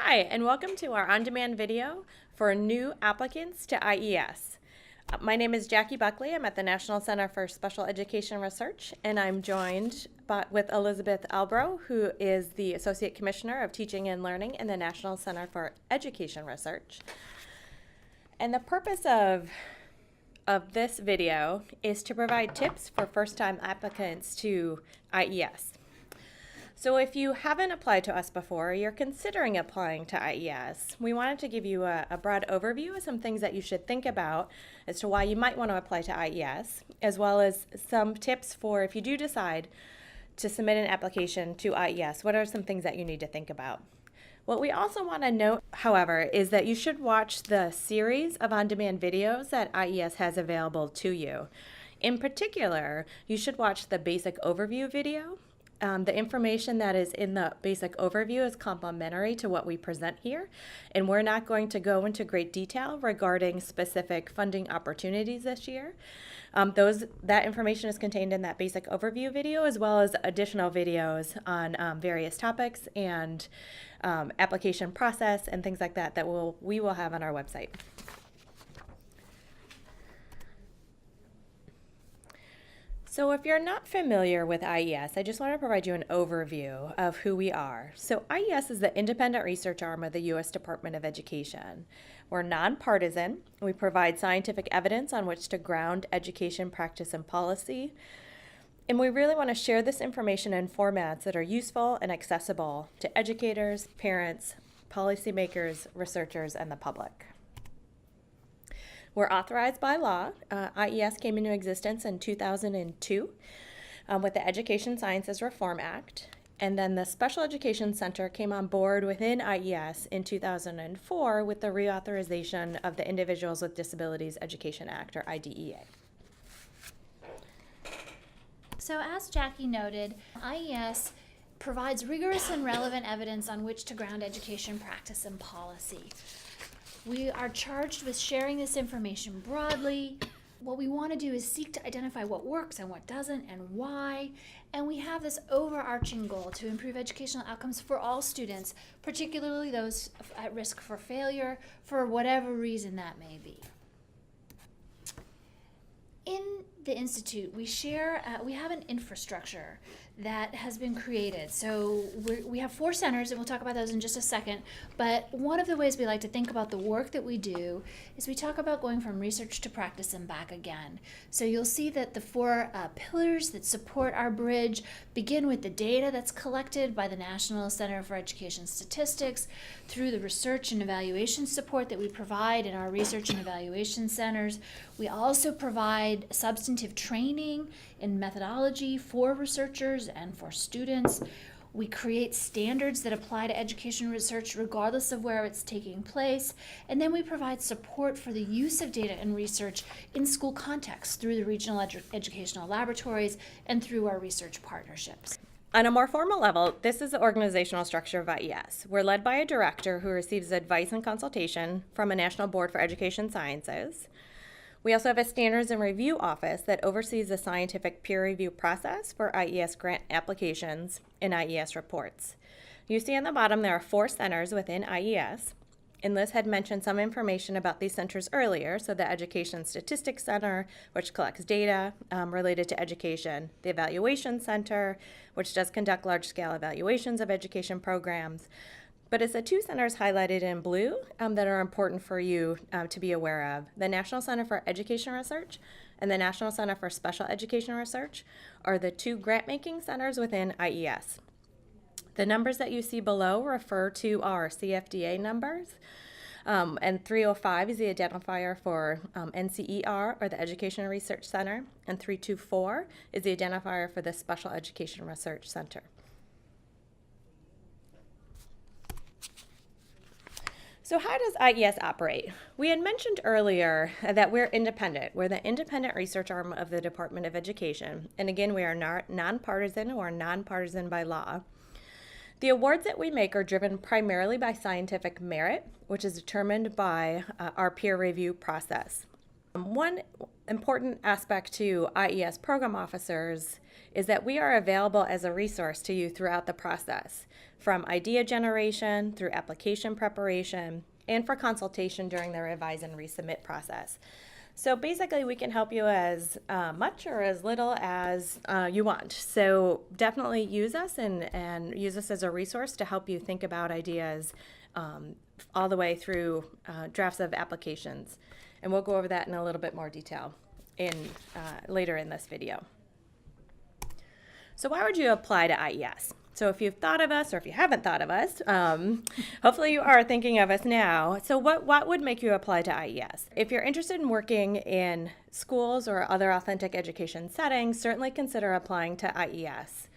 Hi, and welcome to our on-demand video for new applicants to IES. My name is Jackie Buckley. I'm at the National Center for Special Education Research, and I'm joined with Elizabeth Albro, who is the Associate Commissioner of Teaching and Learning in the National Center for Education Research. And the purpose of this video is to provide tips for first-time applicants to IES. So if you haven't applied to us before, or you're considering applying to IES, we wanted to give you a broad overview of some things that you should think about as to why you might want to apply to IES, as well as some tips for if you do decide to submit an application to IES, what are some things that you need to think about. What we also want to note, however, is that you should watch the series of on-demand videos that IES has available to you. In particular, you should watch the basic overview video. The information that is in the basic overview is complementary to what we present here, and we're not going to go into great detail regarding specific funding opportunities this year. That information is contained in that basic overview video, as well as additional videos on various topics and application process and things like that we will have on our website. So if you're not familiar with IES, I just want to provide you an overview of who we are. So IES is the independent research arm of the U.S. Department of Education. We're nonpartisan. We provide scientific evidence on which to ground education practice and policy. And we really want to share this information in formats that are useful and accessible to educators, parents, policymakers, researchers, and the public. We're authorized by law. IES came into existence in 2002 with the Education Sciences Reform Act. And then the Special Education Center came on board within IES in 2004 with the reauthorization of the Individuals with Disabilities Education Act, or IDEA. So as Jackie noted, IES provides rigorous and relevant evidence on which to ground education practice and policy. We are charged with sharing this information broadly. What we want to do is seek to identify what works and what doesn't and why. And we have this overarching goal to improve educational outcomes for all students, particularly those at risk for failure for whatever reason that may be. In the Institute, we have an infrastructure that has been created. So we have 4 centers, and we'll talk about those in just a second. But one of the ways we like to think about the work that we do is we talk about going from research to practice and back again. So you'll see that the 4 pillars that support our bridge begin with the data that's collected by the National Center for Education Statistics, through the research and evaluation support that we provide in our research and evaluation centers. We also provide substantive training in methodology for researchers and for students. We create standards that apply to education research regardless of where it's taking place. And then we provide support for the use of data and research in school contexts through the regional educational laboratories and through our research partnerships. On a more formal level, this is the organizational structure of IES. We're led by a director who receives advice and consultation from a National Board for Education Sciences. We also have a standards and review office that oversees the scientific peer review process for IES grant applications and IES reports. You see on the bottom there are 4 centers within IES, and Liz had mentioned some information about these centers earlier. So the Education Statistics Center, which collects data related to education, the Evaluation Center, which does conduct large-scale evaluations of education programs. But it's the 2 centers highlighted in blue that are important for you to be aware of. The National Center for Education Research and the National Center for Special Education Research are the 2 grant-making centers within IES. The numbers that you see below refer to our CFDA numbers, and 305 is the identifier for NCER, or the Education Research Center, and 324 is the identifier for the Special Education Research Center. So how does IES operate? We had mentioned earlier that we're independent. We're the independent research arm of the Department of Education. And again, we are nonpartisan, or nonpartisan by law. The awards that we make are driven primarily by scientific merit, which is determined by our peer review process. One important aspect to IES program officers is that we are available as a resource to you throughout the process, from idea generation through application preparation and for consultation during the revise and resubmit process. So basically, we can help you as much or as little as you want. So definitely use us and use us as a resource to help you think about ideas all the way through drafts of applications. And we'll go over that in a little bit more detail later in this video. So why would you apply to IES? So if you've thought of us, or if you haven't thought of us, hopefully you are thinking of us now. So what would make you apply to IES? If you're interested in working in schools or other authentic education settings, certainly consider applying to IES.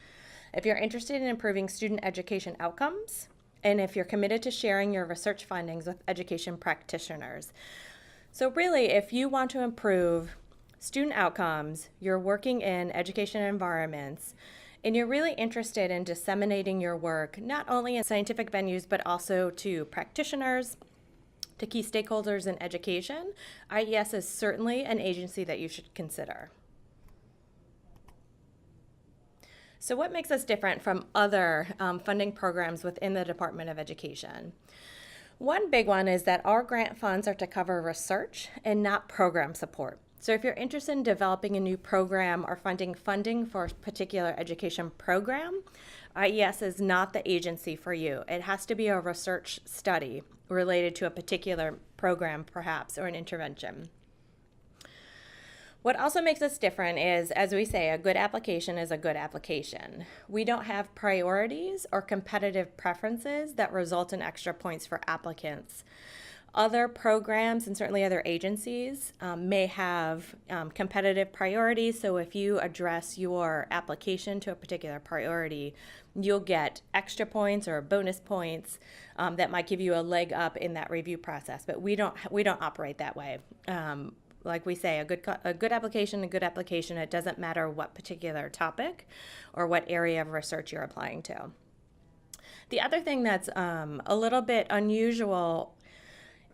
If you're interested in improving student education outcomes, and if you're committed to sharing your research findings with education practitioners. So really, if you want to improve student outcomes, you're working in education environments, and you're really interested in disseminating your work, not only in scientific venues, but also to practitioners, to key stakeholders in education, IES is certainly an agency that you should consider. So what makes us different from other funding programs within the Department of Education? One big one is that our grant funds are to cover research and not program support. So if you're interested in developing a new program or funding for a particular education program, IES is not the agency for you. It has to be a research study related to a particular program, perhaps, or an intervention. What also makes us different is, as we say, a good application is a good application. We don't have priorities or competitive preferences that result in extra points for applicants. Other programs and certainly other agencies may have competitive priorities. So if you address your application to a particular priority, you'll get extra points or bonus points that might give you a leg up in that review process. But we don't operate that way. Like we say, a good application, it doesn't matter what particular topic or what area of research you're applying to. The other thing that's a little bit unusual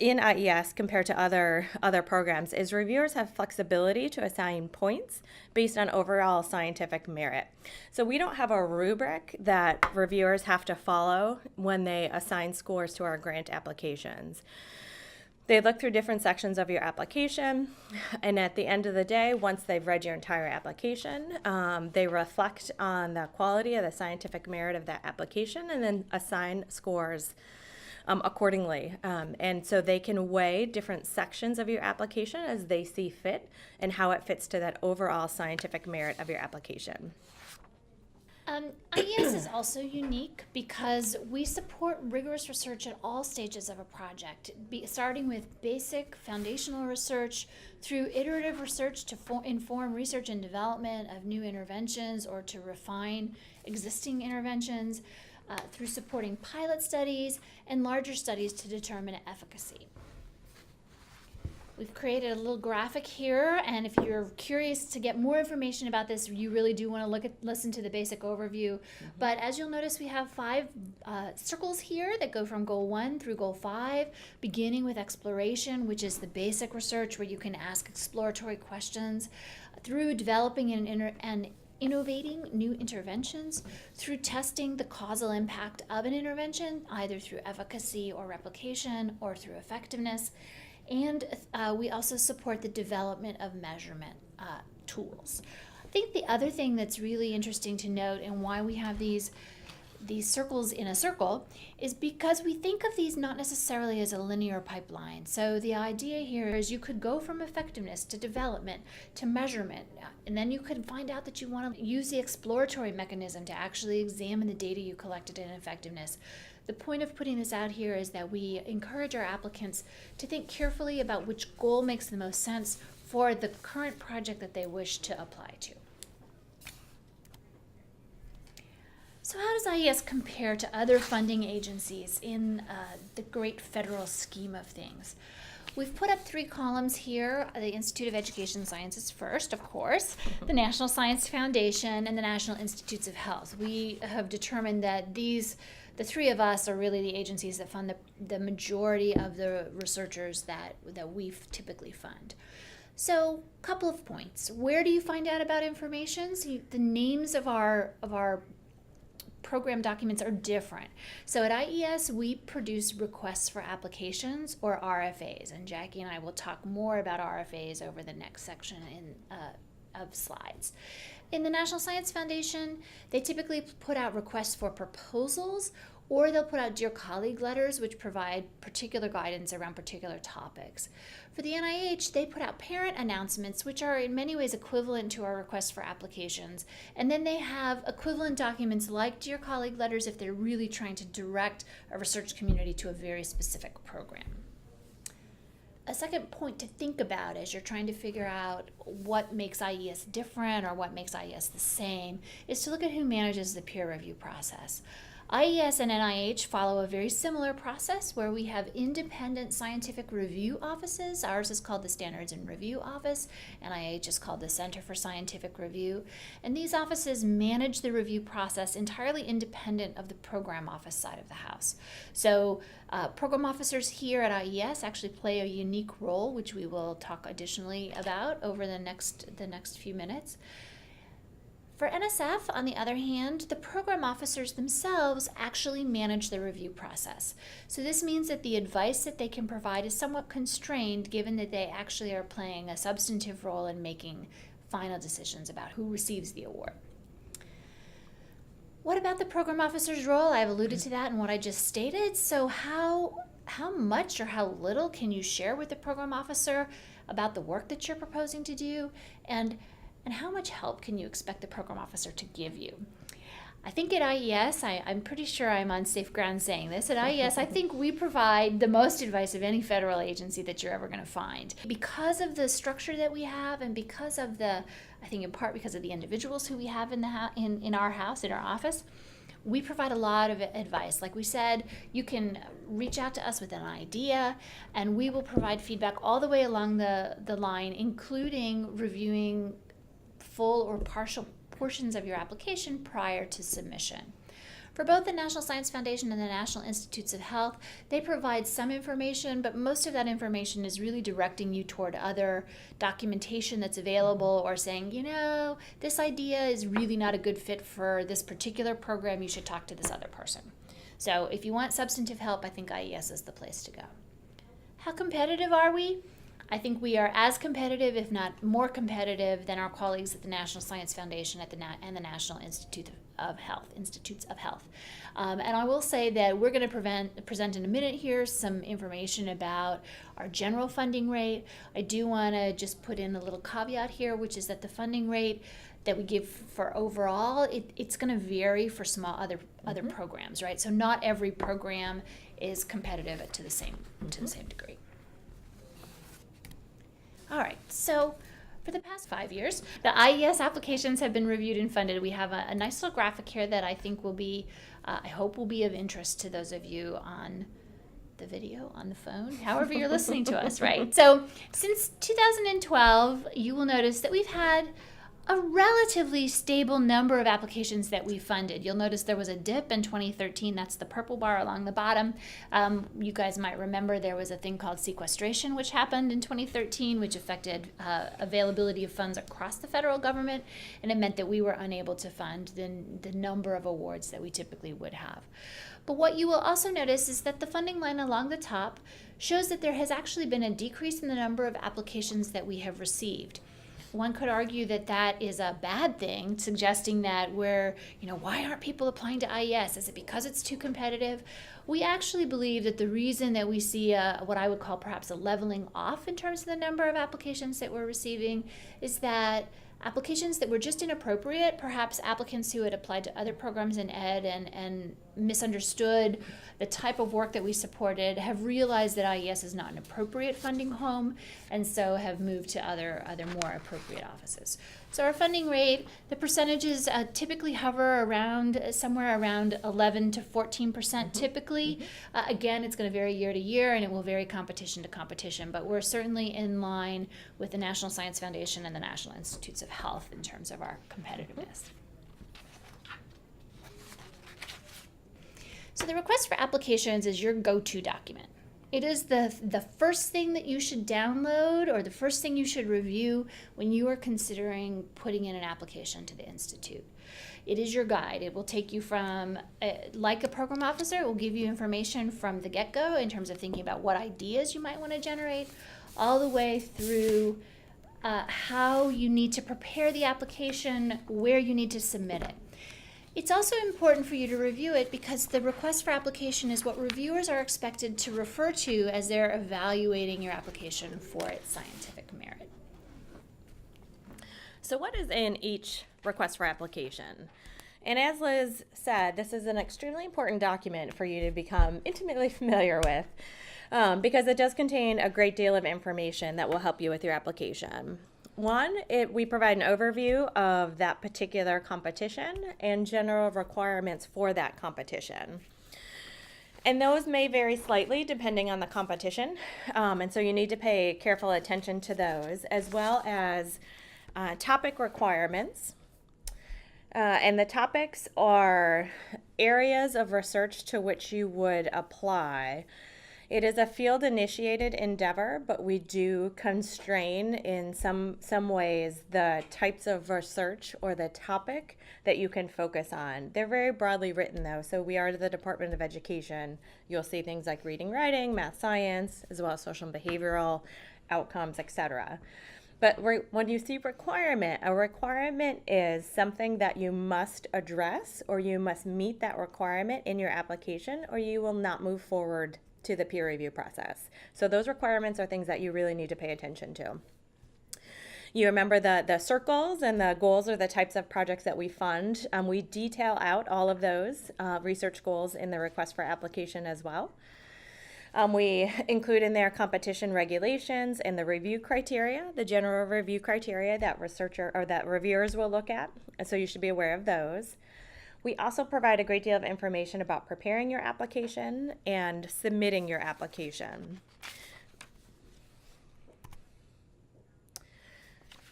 in IES compared to other programs is reviewers have flexibility to assign points based on overall scientific merit. So we don't have a rubric that reviewers have to follow when they assign scores to our grant applications. They look through different sections of your application, and at the end of the day, once they've read your entire application, they reflect on the quality of the scientific merit of that application and then assign scores accordingly. And so they can weigh different sections of your application as they see fit and how it fits to that overall scientific merit of your application. IES is also unique because we support rigorous research at all stages of a project, starting with basic foundational research through iterative research to inform research and development of new interventions or to refine existing interventions, through supporting pilot studies and larger studies to determine efficacy. We've created a little graphic here, and if you're curious to get more information about this, you really do want to listen to the basic overview. But as you'll notice, we have 5 circles here that go from goal 1 through goal 5, beginning with exploration, which is the basic research where you can ask exploratory questions, through developing and innovating new interventions, through testing the causal impact of an intervention, either through efficacy or replication or through effectiveness. And we also support the development of measurement tools. I think the other thing that's really interesting to note and why we have these circles in a circle is because we think of these not necessarily as a linear pipeline. So the idea here is you could go from effectiveness to development to measurement, and then you could find out that you want to use the exploratory mechanism to actually examine the data you collected in effectiveness. The point of putting this out here is that we encourage our applicants to think carefully about which goal makes the most sense for the current project that they wish to apply to. So how does IES compare to other funding agencies in the great federal scheme of things? We've put up 3 columns here: the Institute of Education Sciences first, of course, the National Science Foundation, and the National Institutes of Health. We have determined that the 3 of us are really the agencies that fund the majority of the researchers that we typically fund. So, couple of points. Where do you find out about information? So the names of our program documents are different. So at IES, we produce requests for applications, or RFAs, and Jackie and I will talk more about RFAs over the next section of slides. In the National Science Foundation, they typically put out requests for proposals, or they'll put out Dear Colleague letters, which provide particular guidance around particular topics. For the NIH, they put out parent announcements, which are in many ways equivalent to our requests for applications. And then they have equivalent documents like Dear Colleague letters if they're really trying to direct a research community to a very specific program. A second point to think about as you're trying to figure out what makes IES different or what makes IES the same is to look at who manages the peer review process. IES and NIH follow a very similar process where we have independent scientific review offices. Ours is called the Standards and Review Office. NIH is called the Center for Scientific Review. And these offices manage the review process entirely independent of the program office side of the house. So program officers here at IES actually play a unique role, which we will talk additionally about over the next few minutes. For NSF, on the other hand, the program officers themselves actually manage the review process. So this means that the advice that they can provide is somewhat constrained, given that they actually are playing a substantive role in making final decisions about who receives the award. What about the program officer's role? I've alluded to that in what I just stated. So how much or how little can you share with the program officer about the work that you're proposing to do? And how much help can you expect the program officer to give you? I think at IES, I'm pretty sure I'm on safe ground saying this, at IES I think we provide the most advice of any federal agency that you're ever going to find. Because of the structure that we have and because of I think in part because of the individuals who we have in our house, in our office, we provide a lot of advice. Like we said, you can reach out to us with an idea, and we will provide feedback all the way along the line, including reviewing full or partial portions of your application prior to submission. For both the National Science Foundation and the National Institutes of Health, they provide some information, but most of that information is really directing you toward other documentation that's available, or saying, this idea is really not a good fit for this particular program, you should talk to this other person. So if you want substantive help, I think IES is the place to go. How competitive are we? I think we are as competitive, if not more competitive, than our colleagues at the National Science Foundation and the National Institutes of Health. And I will say that we're going to present in a minute here some information about our general funding rate. I do want to just put in a little caveat here, which is that the funding rate that we give for overall, it's going to vary for small other programs, right? So not every program is competitive to the same degree. All right, so for the past 5 years, the IES applications have been reviewed and funded. We have a nice little graphic here that I think I hope will be of interest to those of you on the video, on the phone, however you're listening to us, right? So since 2012, you will notice that we've had a relatively stable number of applications that we funded. You'll notice there was a dip in 2013. That's the purple bar along the bottom. You guys might remember there was a thing called sequestration, which happened in 2013, which affected availability of funds across the federal government, and it meant that we were unable to fund the number of awards that we typically would have. But what you will also notice is that the funding line along the top shows that there has actually been a decrease in the number of applications that we have received. One could argue that that is a bad thing, suggesting that why aren't people applying to IES? Is it because it's too competitive? We actually believe that the reason that we see what I would call perhaps a leveling off in terms of the number of applications that we're receiving is that applications that were just inappropriate, perhaps applicants who had applied to other programs in ed and misunderstood the type of work that we supported, have realized that IES is not an appropriate funding home, and so have moved to other more appropriate offices. So our funding rate, the percentages typically hover somewhere around 11 to 14% typically. Again, it's going to vary year to year, and it will vary competition to competition, but we're certainly in line with the National Science Foundation and the National Institutes of Health in terms of our competitiveness. So the request for applications is your go-to document. It is the first thing that you should download or the first thing you should review when you are considering putting in an application to the Institute. It is your guide. It will take you from, like a program officer, it will give you information from the get-go in terms of thinking about what ideas you might want to generate, all the way through how you need to prepare the application, where you need to submit it. It's also important for you to review it because the request for application is what reviewers are expected to refer to as they're evaluating your application for its scientific merit. So what is in each request for application? And as Liz said, this is an extremely important document for you to become intimately familiar with because it does contain a great deal of information that will help you with your application. One, we provide an overview of that particular competition and general requirements for that competition. And those may vary slightly depending on the competition, and so you need to pay careful attention to those, as well as topic requirements. And the topics are areas of research to which you would apply. It is a field-initiated endeavor, but we do constrain in some ways the types of research or the topic that you can focus on. They're very broadly written, though, so we are the Department of Education. You'll see things like reading, writing, math, science, as well as social and behavioral outcomes, etc. But when you see requirement, a requirement is something that you must address or you must meet that requirement in your application or you will not move forward to the peer review process. So those requirements are things that you really need to pay attention to. You remember the circles and the goals are the types of projects that we fund. We detail out all of those research goals in the request for application as well. We include in there competition regulations and the review criteria, the general review criteria that reviewers will look at, and so you should be aware of those. We also provide a great deal of information about preparing your application and submitting your application.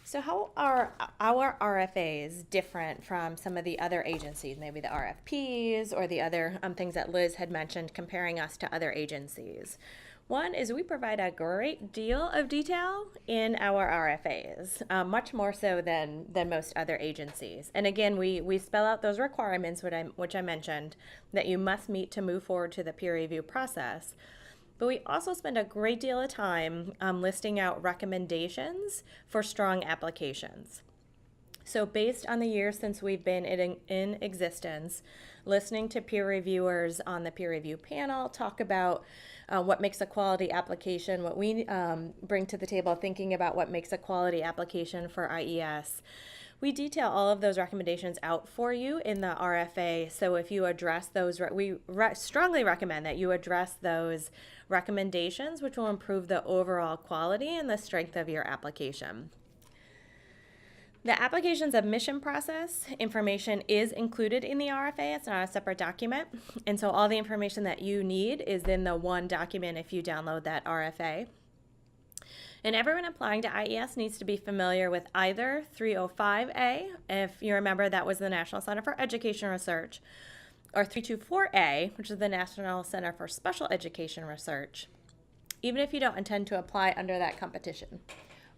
So how are our RFAs different from some of the other agencies, maybe the RFPs or the other things that Liz had mentioned, comparing us to other agencies? One is we provide a great deal of detail in our RFAs, much more so than most other agencies. And again, we spell out those requirements, which I mentioned, that you must meet to move forward to the peer review process. But we also spend a great deal of time listing out recommendations for strong applications. So based on the years since we've been in existence, listening to peer reviewers on the peer review panel talk about what makes a quality application, what we bring to the table thinking about what makes a quality application for IES. We detail all of those recommendations out for you in the RFA, so if you address those, we strongly recommend that you address those recommendations, which will improve the overall quality and the strength of your application. The application submission process information is included in the RFA. It's not a separate document. And so all the information that you need is in the one document if you download that RFA. And everyone applying to IES needs to be familiar with either 305A, if you remember that was the National Center for Education Research, or 324A, which is the National Center for Special Education Research, even if you don't intend to apply under that competition.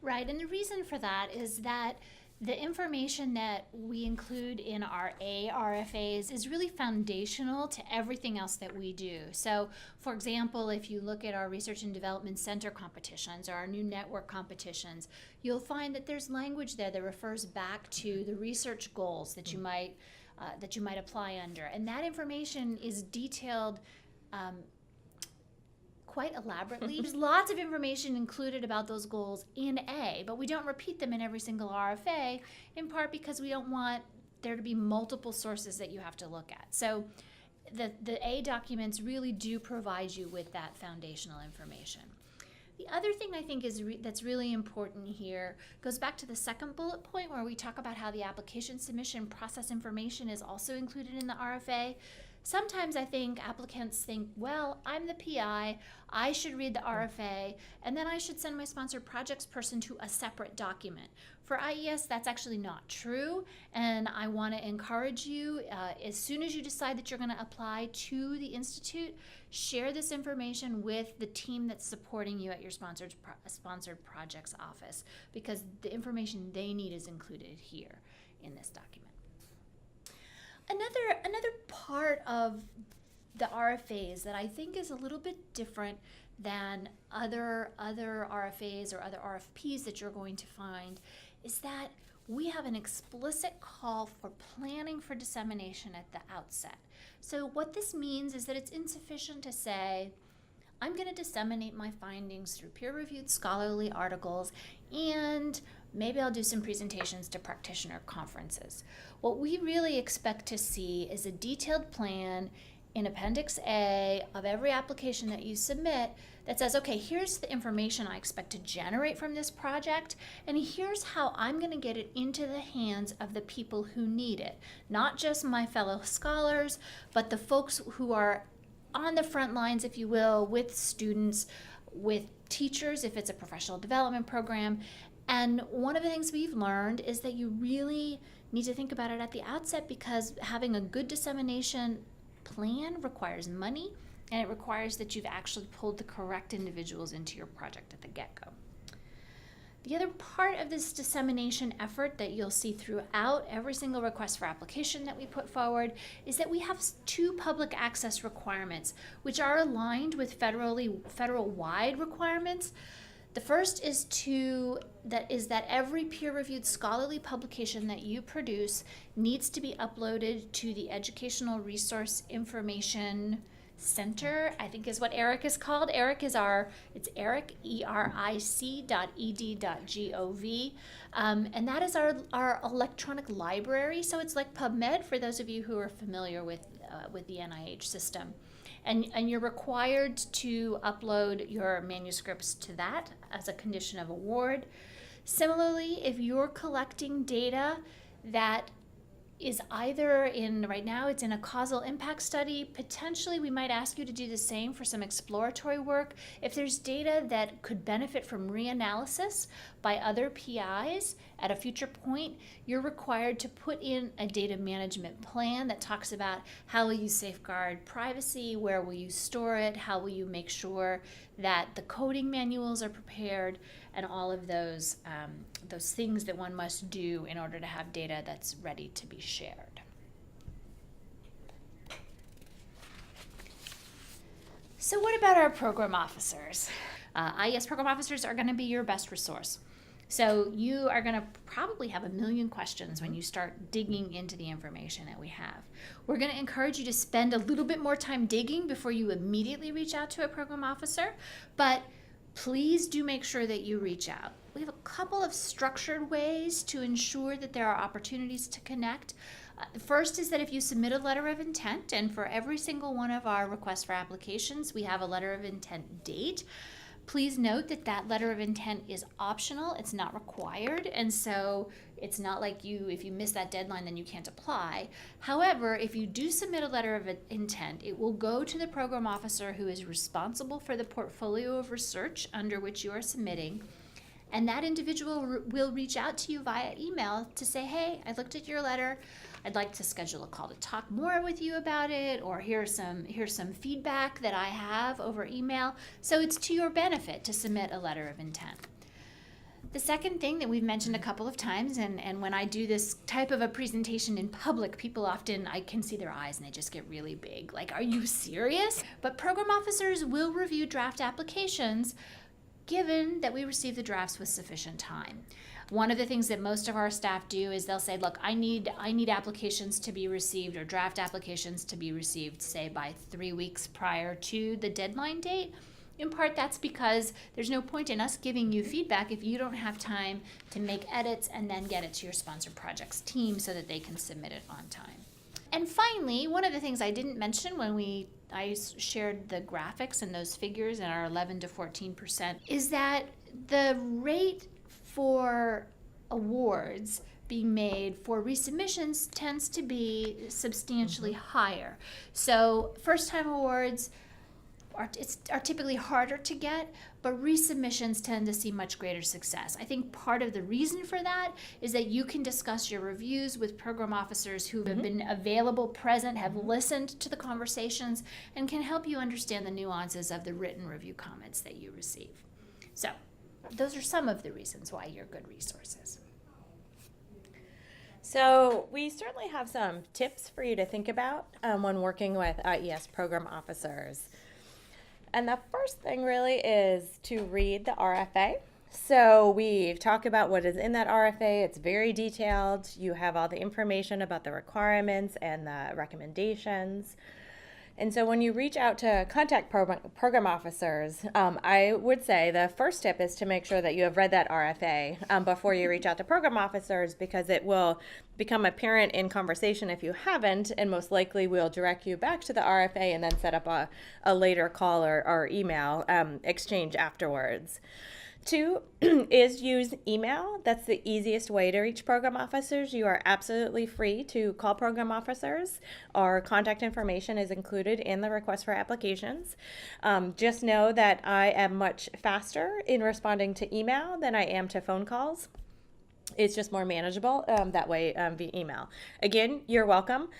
Right, and the reason for that is that the information that we include in our RFAs is really foundational to everything else that we do. So, for example, if you look at our Research and Development Center competitions or our new network competitions, you'll find that there's language there that refers back to the research goals that you might apply under. And that information is detailed quite elaborately. There's lots of information included about those goals in A, but we don't repeat them in every single RFA, in part because we don't want there to be multiple sources that you have to look at. So the A documents really do provide you with that foundational information. The other thing I think is that's really important here goes back to the second bullet point where we talk about how the application submission process information is also included in the RFA. Sometimes I think applicants think, well, I'm the PI, I should read the RFA, and then I should send my sponsored projects person to a separate document. For IES, that's actually not true, and I want to encourage you, as soon as you decide that you're going to apply to the Institute, share this information with the team that's supporting you at your sponsored projects office, because the information they need is included here in this document. Another part of the RFAs that I think is a little bit different than other RFAs or other RFPs that you're going to find is that we have an explicit call for planning for dissemination at the outset. So what this means is that it's insufficient to say, I'm going to disseminate my findings through peer-reviewed scholarly articles, and maybe I'll do some presentations to practitioner conferences. What we really expect to see is a detailed plan in Appendix A of every application that you submit that says, okay, here's the information I expect to generate from this project, and here's how I'm going to get it into the hands of the people who need it. Not just my fellow scholars, but the folks who are on the front lines, if you will, with students, with teachers, if it's a professional development program. And one of the things we've learned is that you really need to think about it at the outset, because having a good dissemination plan requires money, and it requires that you've actually pulled the correct individuals into your project at the get-go. The other part of this dissemination effort that you'll see throughout every single request for application that we put forward is that we have 2 public access requirements, which are aligned with federal-wide requirements. The first is that every peer-reviewed scholarly publication that you produce needs to be uploaded to the Educational Resource Information Center, I think is what ERIC is called. ERIC is it's ERIC, eric.ed.gov. And that is our electronic library. So it's like PubMed for those of you who are familiar with the NIH system. And you're required to upload your manuscripts to that as a condition of award. Similarly, if you're collecting data that is either right now it's in a causal impact study, potentially we might ask you to do the same for some exploratory work. If there's data that could benefit from reanalysis by other PIs at a future point, you're required to put in a data management plan that talks about how will you safeguard privacy, where will you store it, how will you make sure that the coding manuals are prepared, and all of those things that one must do in order to have data that's ready to be shared. So what about our program officers? IES program officers are going to be your best resource. So you are going to probably have a million questions when you start digging into the information that we have. We're going to encourage you to spend a little bit more time digging before you immediately reach out to a program officer, but please do make sure that you reach out. We have a couple of structured ways to ensure that there are opportunities to connect. First is that if you submit a letter of intent, and for every single one of our requests for applications, we have a letter of intent date. Please note that that letter of intent is optional, it's not required, and so it's not like if you miss that deadline, then you can't apply. However, if you do submit a letter of intent, it will go to the program officer who is responsible for the portfolio of research under which you are submitting, and that individual will reach out to you via email to say, hey, I looked at your letter, I'd like to schedule a call to talk more with you about it, or here's some feedback that I have over email. So it's to your benefit to submit a letter of intent. The second thing that we've mentioned a couple of times, and when I do this type of a presentation in public, people often, I can see their eyes and they just get really big. Like, are you serious? But program officers will review draft applications given that we receive the drafts with sufficient time. One of the things that most of our staff do is they'll say, look, I need applications to be received, or draft applications to be received, say by 3 weeks prior to the deadline date. In part, that's because there's no point in us giving you feedback if you don't have time to make edits and then get it to your sponsored projects team so that they can submit it on time. And finally, one of the things I didn't mention when I shared the graphics and those figures in our 11 to 14% is that the rate for awards being made for resubmissions tends to be substantially higher. So first-time awards are typically harder to get, but resubmissions tend to see much greater success. I think part of the reason for that is that you can discuss your reviews with program officers who have been available, present, have listened to the conversations, and can help you understand the nuances of the written review comments that you receive. So those are some of the reasons why you're good resources. So we certainly have some tips for you to think about when working with IES program officers. And the first thing really is to read the RFA. So we've talked about what is in that RFA. It's very detailed. You have all the information about the requirements and the recommendations. And so when you reach out to contact program officers, I would say the first tip is to make sure that you have read that RFA before you reach out to program officers, because it will become apparent in conversation if you haven't, and most likely we'll direct you back to the RFA and then set up a later call or email exchange afterwards. 2 is use email. That's the easiest way to reach program officers. You are absolutely free to call program officers. Our contact information is included in the request for applications. Just know that I am much faster in responding to email than I am to phone calls. It's just more manageable that way via email. Again, you're welcome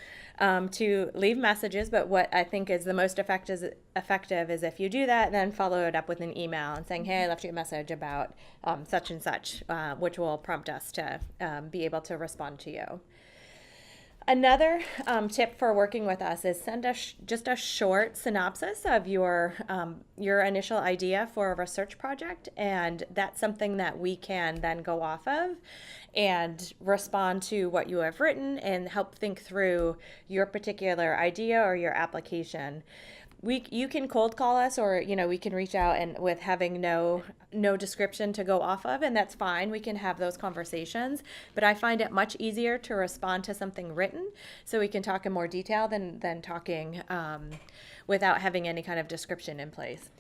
to leave messages, but what I think is the most effective is if you do that, then follow it up with an email and saying, hey, I left you a message about such and such, which will prompt us to be able to respond to you. Another tip for working with us is send us just a short synopsis of your initial idea for a research project, and that's something that we can then go off of and respond to what you have written and help think through your particular idea or your application. You can cold call us, or we can reach out and with having no description to go off of, and that's fine. We can have those conversations, but I find it much easier to respond to something written, so we can talk in more detail than talking without having any kind of description in place.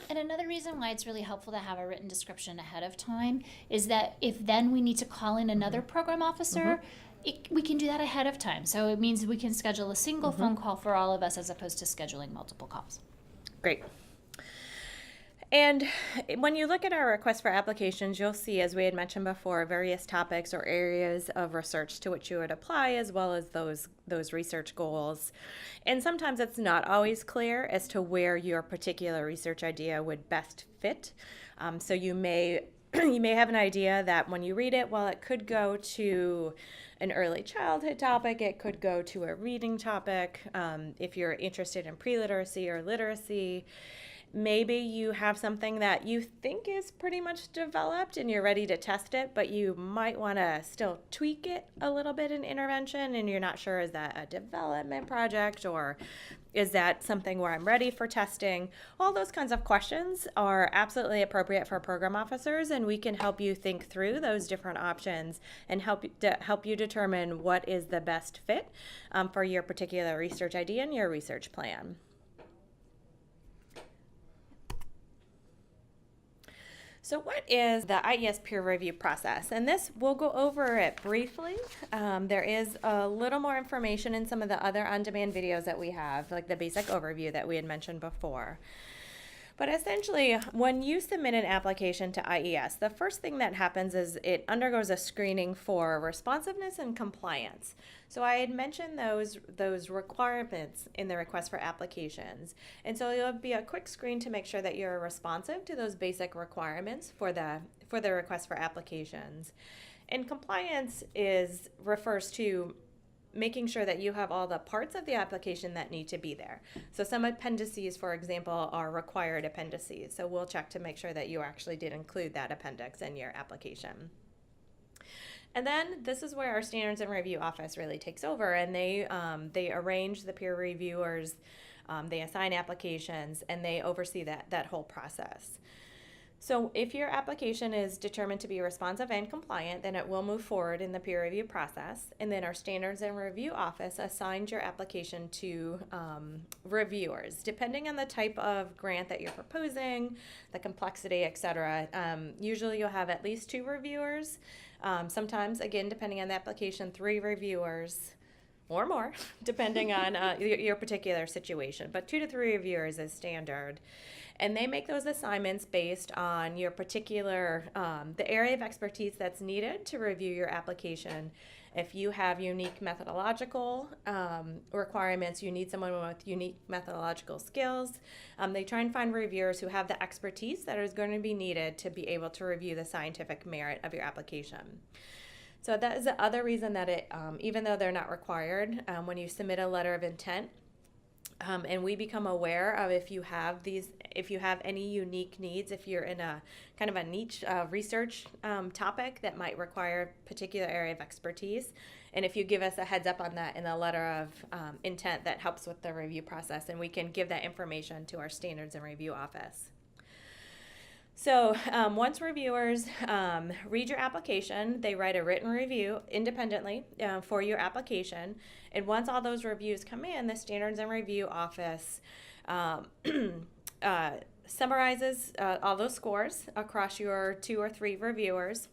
And another reason why it's really helpful to have a written description ahead of time is that if then we need to call in another program officer, we can do that ahead of time. So it means we can schedule a single phone call for all of us as opposed to scheduling multiple calls. Great. And when you look at our request for applications, you'll see, as we had mentioned before, various topics or areas of research to which you would apply, as well as those research goals. And sometimes it's not always clear as to where your particular research idea would best fit. So you may have an idea that when you read it, well, it could go to an early childhood topic, it could go to a reading topic. If you're interested in pre-literacy or literacy, maybe you have something that you think is pretty much developed and you're ready to test it, but you might want to still tweak it a little bit in intervention, and you're not sure, is that a development project or is that something where I'm ready for testing? All those kinds of questions are absolutely appropriate for program officers, and we can help you think through those different options and help you determine what is the best fit for your particular research idea and your research plan. So what is the IES peer review process? And this, we'll go over it briefly. There is a little more information in some of the other on-demand videos that we have, like the basic overview that we had mentioned before. But essentially, when you submit an application to IES, the first thing that happens is it undergoes a screening for responsiveness and compliance. So I had mentioned those requirements in the request for applications. And so it'll be a quick screen to make sure that you're responsive to those basic requirements for the request for applications. And compliance refers to making sure that you have all the parts of the application that need to be there. So some appendices, for example, are required appendices. So we'll check to make sure that you actually did include that appendix in your application. And then this is where our standards and review office really takes over, and they arrange the peer reviewers, they assign applications, and they oversee that whole process. So if your application is determined to be responsive and compliant, then it will move forward in the peer review process. And then our Standards and Review Office assigns your application to reviewers. Depending on the type of grant that you're proposing, the complexity, etc. Usually you'll have at least 2 reviewers. Sometimes, again, depending on the application, 3 reviewers or more, depending on your particular situation. But 2 to 3 reviewers is standard. And they make those assignments based on your particular, the area of expertise that's needed to review your application. If you have unique methodological requirements, you need someone with unique methodological skills. They try and find reviewers who have the expertise that is going to be needed to be able to review the scientific merit of your application. So that is the other reason that it, even though they're not required, when you submit a letter of intent, and we become aware of if you have any unique needs, if you're in a kind of a niche research topic that might require a particular area of expertise, and if you give us a heads up on that in the letter of intent, that helps with the review process, and we can give that information to our Standards and Review Office. So once reviewers read your application, they write a written review independently for your application. And once all those reviews come in, the Standards and Review Office summarizes all those scores across your 2 or 3 reviewers.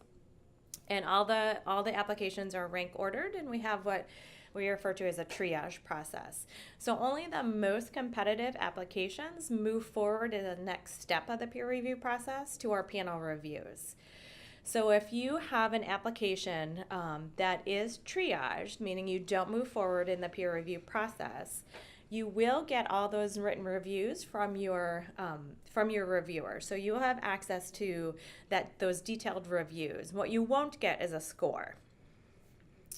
And all the applications are rank ordered, and we have what we refer to as a triage process. So only the most competitive applications move forward in the next step of the peer review process to our panel reviews. So if you have an application that is triaged, meaning you don't move forward in the peer review process, you will get all those written reviews from your reviewer. So you'll have access to those detailed reviews. What you won't get is a score.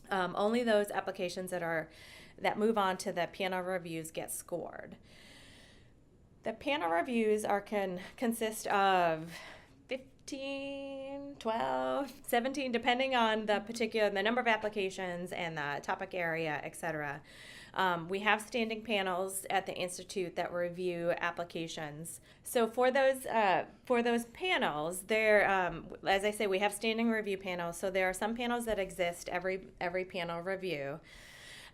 Only those applications that move on to the panel reviews get scored. The panel reviews consist of 15, 12, 17, depending on the number of applications and the topic area, etc. We have standing panels at the Institute that review applications. So for those panels, as I say, we have standing review panels. So there are some panels that exist every panel review.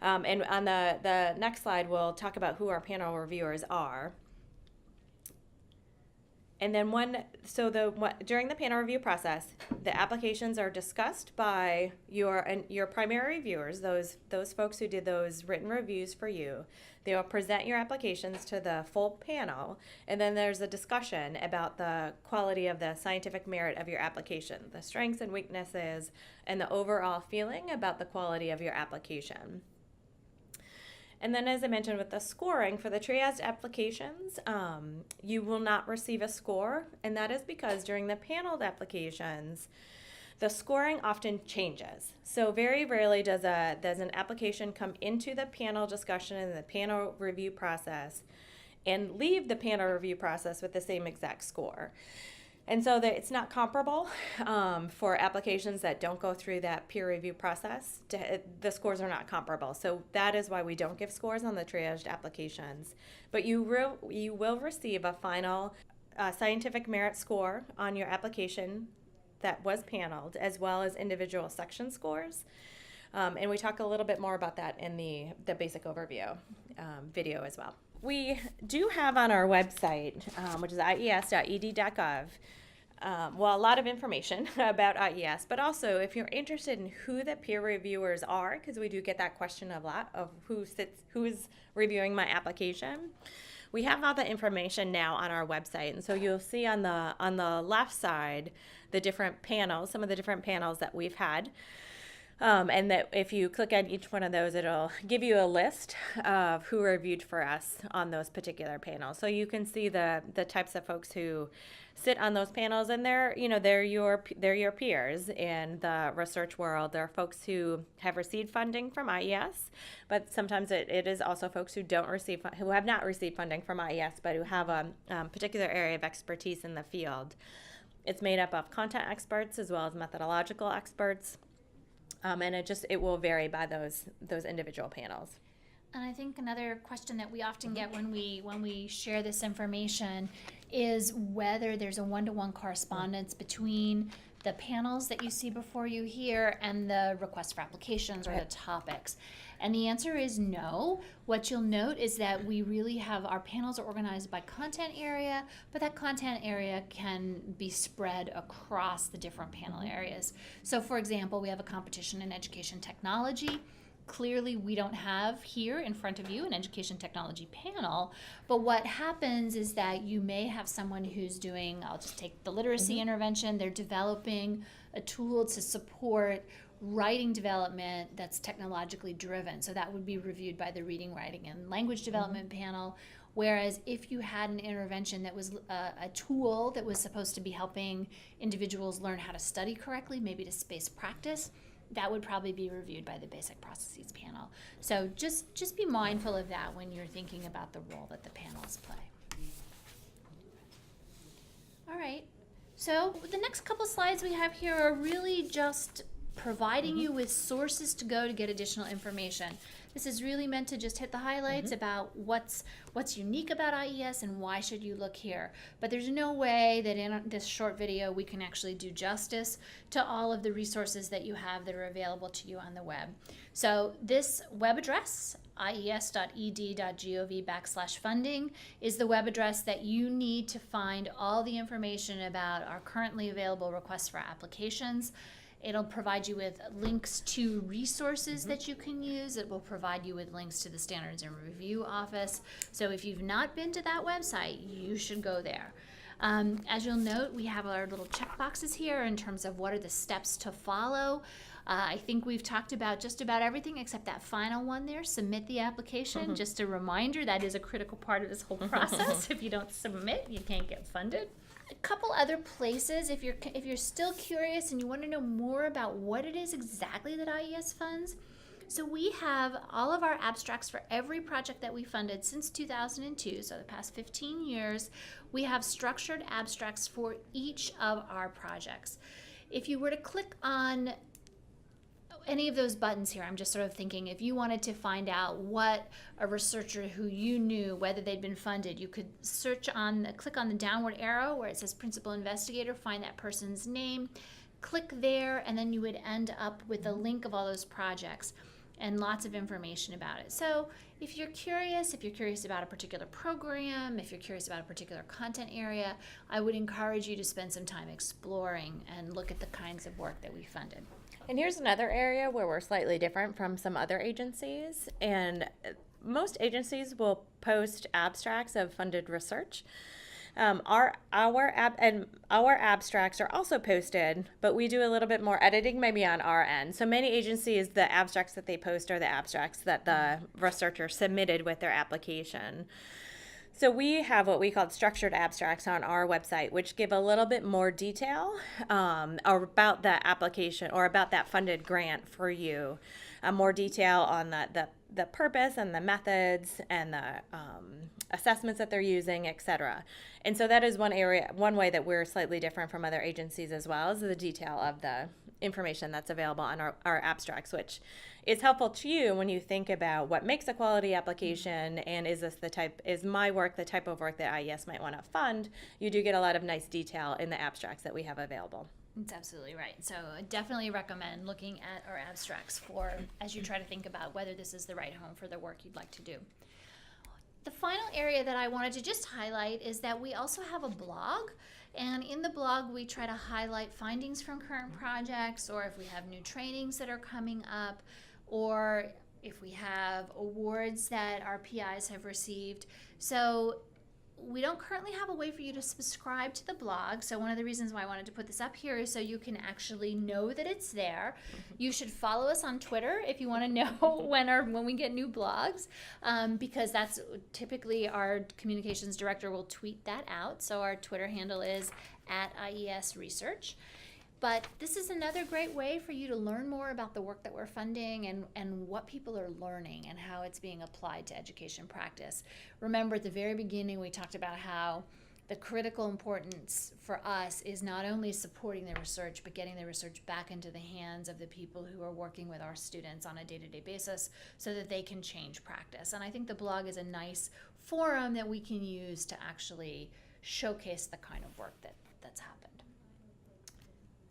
And on the next slide, we'll talk about who our panel reviewers are. And then during the panel review process, the applications are discussed by your primary reviewers, those folks who did those written reviews for you. They will present your applications to the full panel, and then there's a discussion about the quality of the scientific merit of your application, the strengths and weaknesses, and the overall feeling about the quality of your application. And then, as I mentioned, with the scoring for the triaged applications, you will not receive a score, and that is because during the paneled applications, the scoring often changes. So very rarely does an application come into the panel discussion and the panel review process and leave the panel review process with the same exact score. And so it's not comparable for applications that don't go through that peer review process. The scores are not comparable. So that is why we don't give scores on the triaged applications. But you will receive a final scientific merit score on your application that was paneled, as well as individual section scores. And we talk a little bit more about that in the basic overview video as well. We do have on our website, which is ies.ed.gov, a lot of information about IES, but also if you're interested in who the peer reviewers are, because we do get that question a lot of who is reviewing my application. We have all the information now on our website, and so you'll see on the left side the different panels, some of the different panels that we've had. And that if you click on each one of those, it'll give you a list of who reviewed for us on those particular panels. So you can see the types of folks who sit on those panels, and they're your peers in the research world. There are folks who have received funding from IES, but sometimes it is also folks who have not received funding from IES, but who have a particular area of expertise in the field. It's made up of content experts as well as methodological experts. And it will vary by those individual panels. And I think another question that we often get when we share this information is whether there's a one-to-one correspondence between the panels that you see before you here and the request for applications or the topics. And the answer is no. What you'll note is that we really have our panels are organized by content area, but that content area can be spread across the different panel areas. So for example, we have a competition in education technology. Clearly, we don't have here in front of you an education technology panel, but what happens is that you may have someone who's doing, I'll just take the literacy intervention, they're developing a tool to support writing development that's technologically driven. So that would be reviewed by the reading, writing, and language development panel. Whereas if you had an intervention that was a tool that was supposed to be helping individuals learn how to study correctly, maybe to space practice, that would probably be reviewed by the basic processes panel. So just be mindful of that when you're thinking about the role that the panels play. All right, so the next couple slides we have here are really just providing you with sources to go to get additional information. This is really meant to just hit the highlights about what's unique about IES and why should you look here. But there's no way that in this short video we can actually do justice to all of the resources that you have that are available to you on the web. So this web address, ies.ed.gov/funding, is the web address that you need to find all the information about our currently available requests for applications. It'll provide you with links to resources that you can use. It will provide you with links to the Standards and Review Office. So if you've not been to that website, you should go there. As you'll note, we have our little check boxes here in terms of what are the steps to follow. I think we've talked about just about everything except that final one there, submit the application. Just a reminder, that is a critical part of this whole process. If you don't submit, you can't get funded. A couple other places, if you're still curious and you want to know more about what it is exactly that IES funds. So we have all of our abstracts for every project that we funded since 2002, so the past 15 years. We have structured abstracts for each of our projects. If you were to click on any of those buttons here, I'm just sort of thinking if you wanted to find out what a researcher who you knew, whether they'd been funded, you could click on the downward arrow where it says principal investigator, find that person's name, click there, and then you would end up with a link of all those projects and lots of information about it. So if you're curious about a particular program, if you're curious about a particular content area, I would encourage you to spend some time exploring and look at the kinds of work that we funded. And here's another area where we're slightly different from some other agencies. And most agencies will post abstracts of funded research. Our abstracts are also posted, but we do a little bit more editing maybe on our end. So many agencies, the abstracts that they post are the abstracts that the researcher submitted with their application. So we have what we call structured abstracts on our website, which give a little bit more detail about the application or about that funded grant for you. More detail on the purpose and the methods and the assessments that they're using, etc. And so that is one way that we're slightly different from other agencies as well, is the detail of the information that's available on our abstracts, which is helpful to you when you think about what makes a quality application and is my work the type of work that IES might want to fund. You do get a lot of nice detail in the abstracts that we have available. That's absolutely right. So I definitely recommend looking at our abstracts as you try to think about whether this is the right home for the work you'd like to do. The final area that I wanted to just highlight is that we also have a blog. And in the blog, we try to highlight findings from current projects, or if we have new trainings that are coming up, or if we have awards that our PIs have received. So we don't currently have a way for you to subscribe to the blog. So one of the reasons why I wanted to put this up here is so you can actually know that it's there. You should follow us on Twitter if you want to know when we get new blogs, because that's typically our communications director will tweet that out. So our Twitter handle is @IES Research. But this is another great way for you to learn more about the work that we're funding and what people are learning and how it's being applied to education practice. Remember, at the very beginning, we talked about how the critical importance for us is not only supporting the research, but getting the research back into the hands of the people who are working with our students on a day-to-day basis so that they can change practice. And I think the blog is a nice forum that we can use to actually showcase the kind of work that's happened.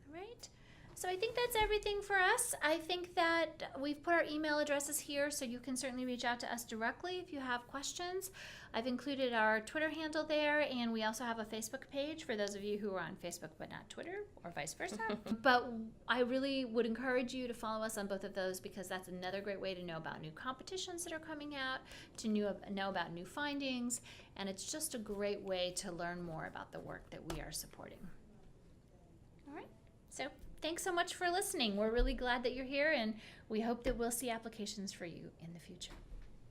All right. So I think that's everything for us. I think that we've put our email addresses here, so you can certainly reach out to us directly if you have questions. I've included our Twitter handle there, and we also have a Facebook page for those of you who are on Facebook but not Twitter, or vice versa. But I really would encourage you to follow us on both of those, because that's another great way to know about new competitions that are coming out, to know about new findings, and it's just a great way to learn more about the work that we are supporting. All right, so thanks so much for listening. We're really glad that you're here, and we hope that we'll see applications for you in the future.